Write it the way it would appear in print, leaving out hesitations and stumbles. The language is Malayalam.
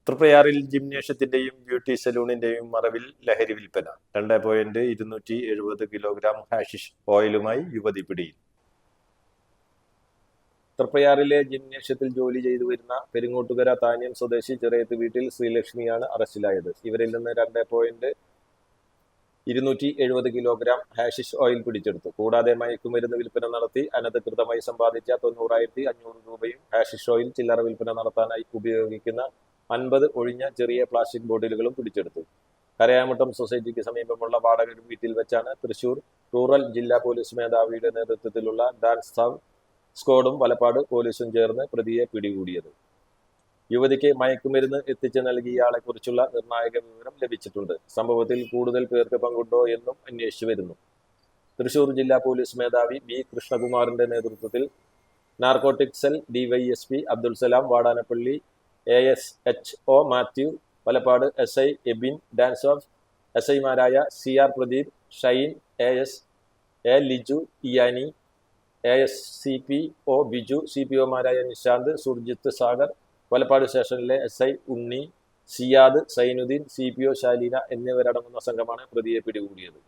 തൃപ്രയാറിൽ ജിംനേഷ്യത്തിന്റെയും ബ്യൂട്ടി സലൂണിന്റെയും മറവിൽ ലഹരി വിൽപ്പന. 2.270 കിലോഗ്രാം ഹാഷിഷ് ഓയിലുമായി യുവതി പിടിയിൽ. തൃപ്രയാറിലെ ജിംനേഷ്യത്തിൽ ജോലി ചെയ്തു വരുന്ന പെരിങ്ങോട്ടുകര താന്യം സ്വദേശി ചെറിയത്ത് വീട്ടിൽ ശ്രീലക്ഷ്മിയാണ് അറസ്റ്റിലായത്. ഇവരിൽ നിന്ന് 2.270 കിലോഗ്രാം ഹാഷിഷ് ഓയിൽ പിടിച്ചെടുത്തു. കൂടാതെ മയക്കുമരുന്ന് വിൽപ്പന നടത്തി അനധികൃതമായി സമ്പാദിച്ച 90,500 രൂപയും ഹാഷിഷ് ഓയിൽ ചില്ലറ വിൽപ്പന നടത്താനായി ഉപയോഗിക്കുന്ന 50 ഒഴിഞ്ഞ ചെറിയ പ്ലാസ്റ്റിക് ബോട്ടിലുകളും പിടിച്ചെടുത്തു. കരയാമുട്ടം സൊസൈറ്റിക്ക് സമീപമുള്ള വാടക വീട്ടിൽ വെച്ചാണ് തൃശൂർ റൂറൽ ജില്ലാ പോലീസ് മേധാവിയുടെ നേതൃത്വത്തിലുള്ള ഡാൻസ് സ്ക്വാഡും വലപ്പാട് പോലീസും ചേർന്ന് പ്രതിയെ പിടികൂടിയത്. യുവതിക്ക് മയക്കുമരുന്ന് എത്തിച്ചു നൽകിയയാളെ കുറിച്ചുള്ള നിർണായക വിവരം ലഭിച്ചിട്ടുണ്ട്. സംഭവത്തിൽ കൂടുതൽ പേർക്ക് പങ്കുണ്ടോ എന്നും അന്വേഷിച്ചു വരുന്നു. തൃശൂർ ജില്ലാ പോലീസ് മേധാവി ബി കൃഷ്ണകുമാറിന്റെ നേതൃത്വത്തിൽ narcotic cell DYSP Abdul Salam, Vadanappally ASHO Mathew, Valapad SI Ebin, DANSAF SI മാരായ CR Pradeep, Shine, AS A Liju, ഇയാനി, ASCPO ബിജു, CPO മാരായ നിശാന്ത്, സുർജിത്ത്, സാഗർ, വലപ്പാട് സ്റ്റേഷനിലെ SI ഉണ്ണി, സിയാദ്, സൈനുദ്ദീൻ, CPO ശാലീന എന്നിവരടങ്ങുന്ന സംഘമാണ് പ്രതിയെ പിടികൂടിയത്.